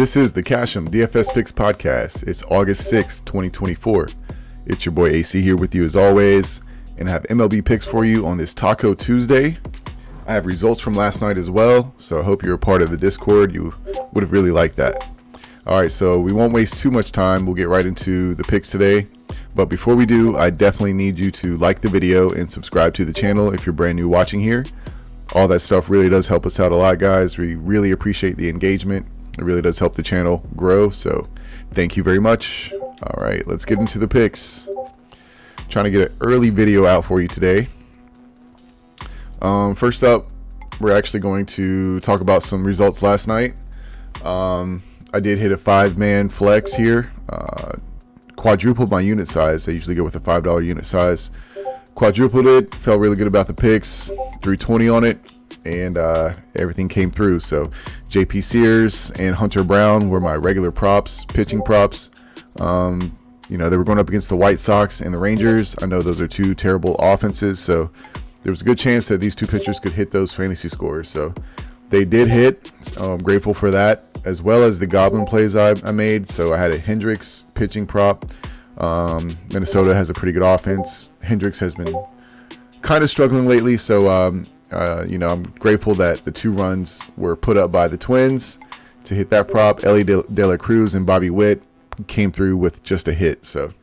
This is the Cash'em DFS Picks Podcast. It's August 6th, 2024. It's your boy AC here with you as always, and I have MLB picks for you on this Taco Tuesday. I have results from last night as well, so I hope you're a part of the Discord. You would have really liked that. Alright, so we won't waste too much time. We'll get right into the picks today. But before we do, I definitely need you to like the video and subscribe to the channel if you're brand new watching here. All that stuff really does help us out a lot, guys. We really appreciate the engagement. It really does help the channel grow, so thank you very much. All right, let's get into the picks. Trying to get an early video out for you today. First up, we're actually going to talk about some results last night. I did hit a 5-man flex here. Quadrupled my unit size. I usually go with a $5 unit size. Quadrupled it. Felt really good about the picks. 320 on it. And everything came through. So JP Sears and Hunter Brown were my regular props, pitching props. You know, they were going up against the White Sox and the Rangers. I know those are two terrible offenses, so there was a good chance that these two pitchers could hit those fantasy scores. So they did hit. So I'm grateful for that, as well as the Goblin plays I made. So I had a Hendricks pitching prop. Minnesota has a pretty good offense. Hendricks has been kind of struggling lately, so you know, I'm grateful that the 2 runs were put up by the Twins to hit that prop. Ellie De La Cruz and Bobby Witt came through with just a hit. So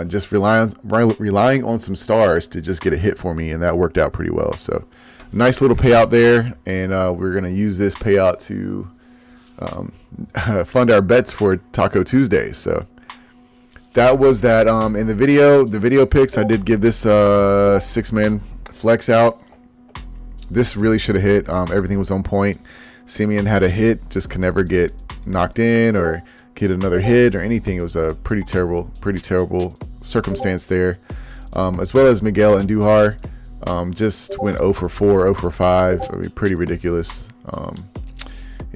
just relying on some stars to just get a hit for me, and that worked out pretty well. So nice little payout there, and we're going to use this payout to fund our bets for Taco Tuesday. So that was that. In the video picks, I did give this 6-man flex out. This really should have hit. Everything was on point. Simeon had a hit, just could never get knocked in or get another hit or anything. It was a pretty terrible circumstance there. As well as Miguel Andujar, just went 0 for 4, 0 for 5. I mean, pretty ridiculous.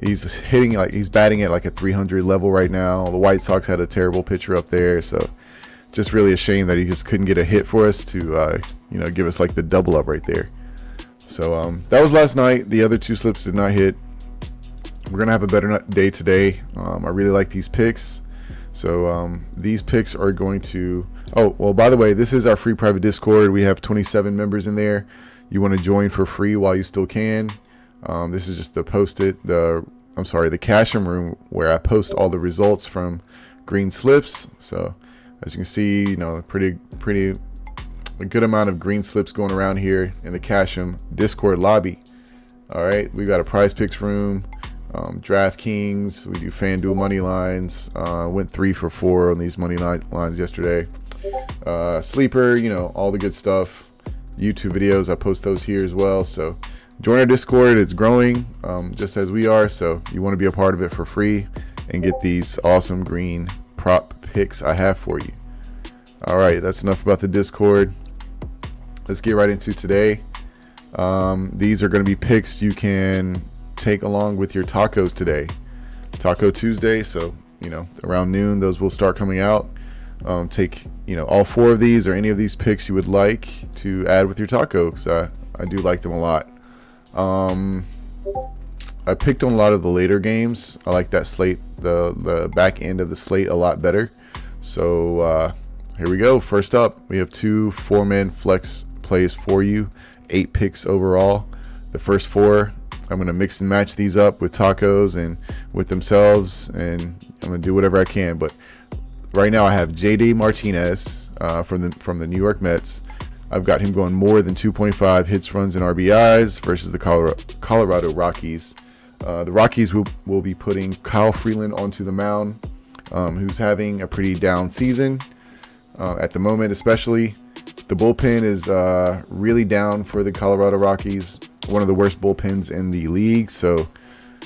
He's batting at like a 300 level right now. The White Sox had a terrible pitcher up there, so just really a shame that he just couldn't get a hit for us to you know, give us like the double up right there. So that was last night. The other 2 slips did not hit. We're gonna have a better day today. I really like these picks. So these picks are going to. Oh well, by the way, this is our free private Discord. We have 27 members in there. You want to join for free while you still can. This is just the the Cash'em room where I post all the results from green slips. So as you can see, you know, a good amount of green slips going around here in the Cash'em Discord lobby. All right, we got a prize picks room, DraftKings. We do FanDuel money lines. Went 3 for 4 on these money lines yesterday. Sleeper, you know, all the good stuff. YouTube videos, I post those here as well. So join our Discord. It's growing just as we are. So you want to be a part of it for free and get these awesome green prop picks I have for you. All right, that's enough about the Discord. Let's get right into today. These are going to be picks you can take along with your tacos today. Taco Tuesday, so you know, around noon those will start coming out. Take, you know, all 4 of these or any of these picks you would like to add with your taco, because I do like them a lot. I picked on a lot of the later games. I like that slate, the back end of the slate a lot better. So here we go. First up, we have 2 4-man flex plays for you. 8 picks overall. The first 4, I'm going to mix and match these up with tacos and with themselves, and I'm going to do whatever I can. But right now I have JD Martinez from the New York Mets. I've got him going more than 2.5 hits, runs, and RBIs versus the Colorado Rockies. The Rockies will be putting Kyle Freeland onto the mound, who's having a pretty down season at the moment, especially. The bullpen is really down for the Colorado Rockies, one of the worst bullpens in the league. So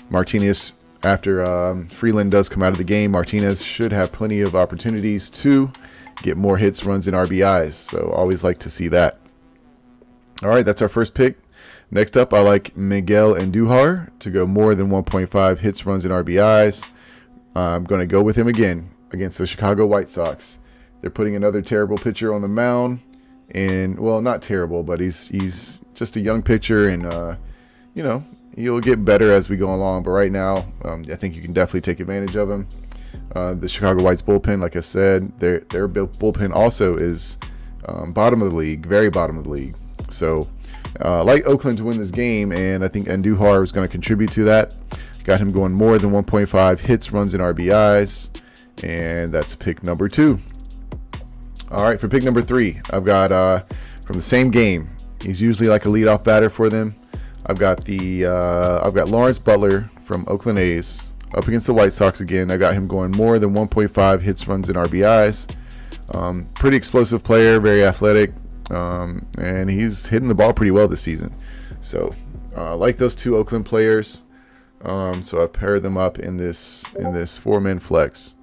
Martinez, after Freeland does come out of the game, Martinez should have plenty of opportunities to get more hits, runs, and RBIs. So always like to see that. All right, that's our first pick. Next up, I like Miguel Andujar to go more than 1.5 hits, runs, and RBIs. I'm going to go with him again against the Chicago White Sox. They're putting another terrible pitcher on the mound. And well, not terrible, but he's just a young pitcher, and you know, he'll get better as we go along. But right now, I think you can definitely take advantage of him. The Chicago Whites bullpen, like I said, their bullpen also is bottom of the league, very bottom of the league. So like Oakland to win this game, and I think Andujar is going to contribute to that. Got him going more than 1.5 hits, runs, and RBIs, and that's pick number 2. All right, for pick number 3, I've got from the same game. He's usually like a leadoff batter for them. I've got Lawrence Butler from Oakland A's up against the White Sox again. I got him going more than 1.5 hits, runs, and RBIs. Pretty explosive player, very athletic, and he's hitting the ball pretty well this season. So I like those 2 Oakland players. So I paired them up in this 4-man flex.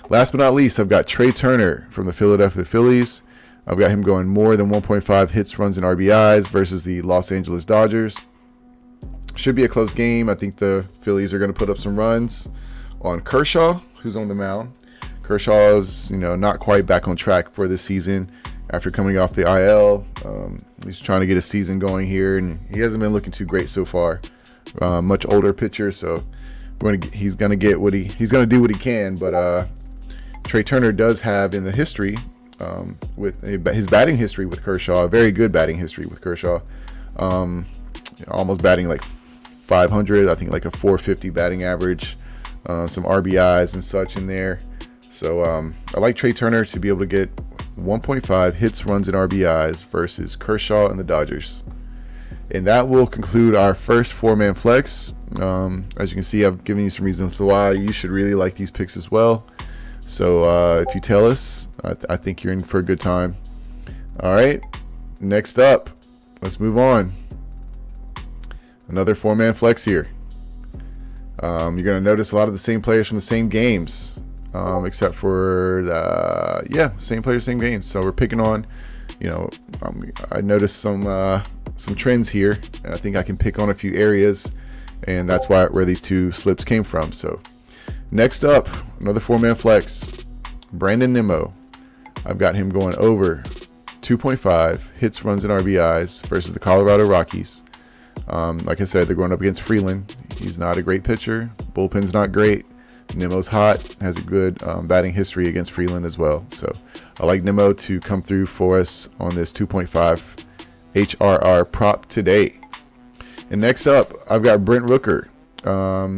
Last but not least, I've got Trey Turner from the Philadelphia Phillies. I've got him going more than 1.5 hits, runs, and RBIs versus the Los Angeles Dodgers. Should be a close game. I think the Phillies are going to put up some runs on Kershaw, who's on the mound. Kershaw is, not quite back on track for this season after coming off the IL. He's trying to get a season going here, and he hasn't been looking too great so far. Much older pitcher, so he's going to do what he can. But Trey Turner does have in the history with his batting history with Kershaw, a very good batting history with Kershaw. Almost batting like 500, I think like a 450 batting average, some RBIs and such in there. So I like Trey Turner to be able to get 1.5 hits, runs, and RBIs versus Kershaw and the Dodgers. And that will conclude our first 4-man flex. As you can see, I've given you some reasons why you should really like these picks as well. So if you tell us, I think you're in for a good time. All right, next up, let's move on. Another 4-man flex here. You're going to notice a lot of the same players from the same games, except for same players, same games. So we're picking on, I noticed some trends here, and I think I can pick on a few areas, and that's where these 2 slips came from. So next up, another 4-man flex, Brandon Nimmo. I've got him going over 2.5 hits, runs, and RBIs versus the Colorado Rockies. Like I said, they're going up against Freeland. He's not a great pitcher. Bullpen's not great. Nimmo's hot, has a good batting history against Freeland as well. So I like Nimmo to come through for us on this 2.5 HRR prop today. And next up, I've got Brent Rooker.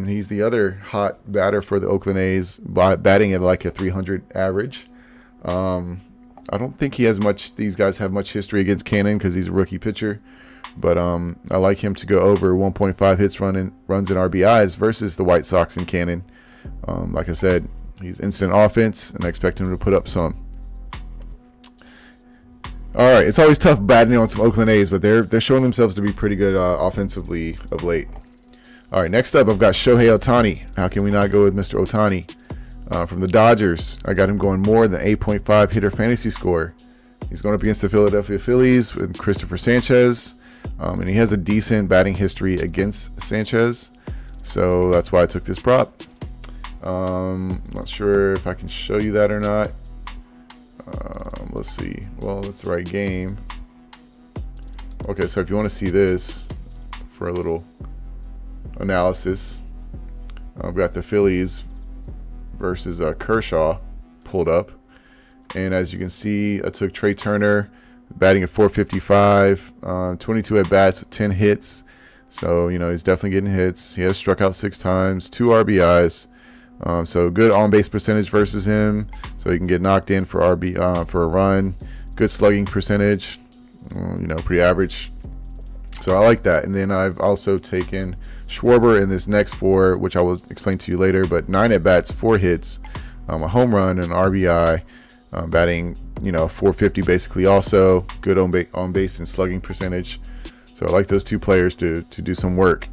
He's the other hot batter for the Oakland A's, batting at like a 300 average. I don't think these guys have much history against Cannon because he's a rookie pitcher. But I like him to go over 1.5 hits, runs, and RBIs versus the White Sox and Cannon. Like I said, he's instant offense, and I expect him to put up some. All right, it's always tough batting on some Oakland A's, but they're showing themselves to be pretty good offensively of late. All right, next up, I've got Shohei Ohtani. How can we not go with Mr. Ohtani? From the Dodgers, I got him going more than 8.5 hitter fantasy score. He's going up against the Philadelphia Phillies with Christopher Sanchez. And he has a decent batting history against Sanchez, so that's why I took this prop. Not sure if I can show you that or not. Let's see. Well, that's the right game. Okay, so if you want to see this for a little analysis, I've got the Phillies versus Kershaw pulled up, and as you can see, I took Trey Turner, batting at 455, 22 at bats with 10 hits. So, he's definitely getting hits. He has struck out 6 times, 2 RBIs. So good on-base percentage versus him. So he can get knocked in for for a run. Good slugging percentage, pretty average. So I like that. And then I've also taken Schwarber in this next 4, which I will explain to you later. But 9 at bats, 4 hits, a home run, and an RBI, batting 450 basically. Also good on base and slugging percentage. So I like those 2 players to do some work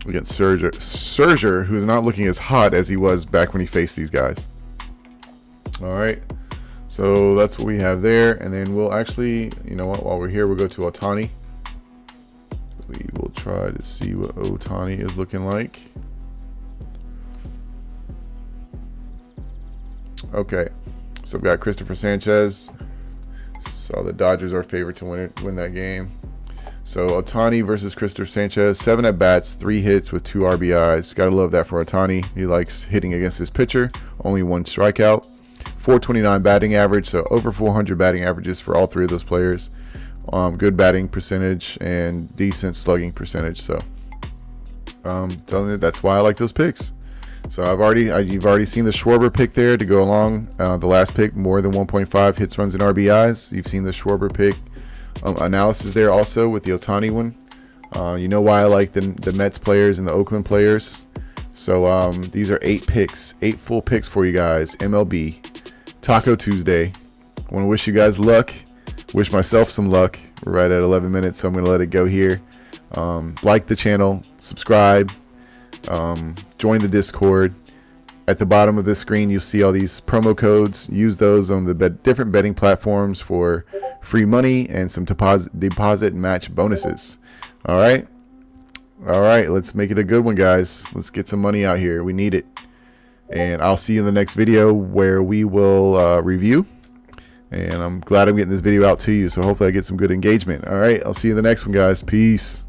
against Scherzer, who is not looking as hot as he was back when he faced these guys. All right, so that's what we have there. And then we'll actually, while we're here, we'll go to Ohtani. We will try to see what Ohtani is looking like. Okay, so we've got Christopher Sanchez. So the Dodgers are favored to win that game. So Ohtani versus Christopher Sanchez, 7 at bats, 3 hits with 2 RBIs. Gotta love that for Ohtani. He likes hitting against his pitcher. Only 1 strikeout. 429 batting average, so over 400 batting averages for all 3 of those players. Good batting percentage and decent slugging percentage. So telling you, that's why I like those picks. So you've already seen the Schwarber pick there to go along. The last pick, more than 1.5 hits, runs, and RBIs. You've seen the Schwarber pick analysis there also with the Ohtani one. You know why I like the Mets players and the Oakland players. So these are 8 picks, 8 full picks for you guys. MLB Taco Tuesday. I want to wish you guys luck. Wish myself some luck. We're right at 11 minutes, so I'm going to let it go here. Like the channel, subscribe, join the Discord. At the bottom of this screen, you'll see all these promo codes. Use those on the different betting platforms for free money and some deposit match bonuses. All right, let's make it a good one, guys. Let's get some money out here. We need it. And I'll see you in the next video where we will review. And I'm glad I'm getting this video out to you, so hopefully I get some good engagement. All right, I'll see you in the next one, guys. Peace.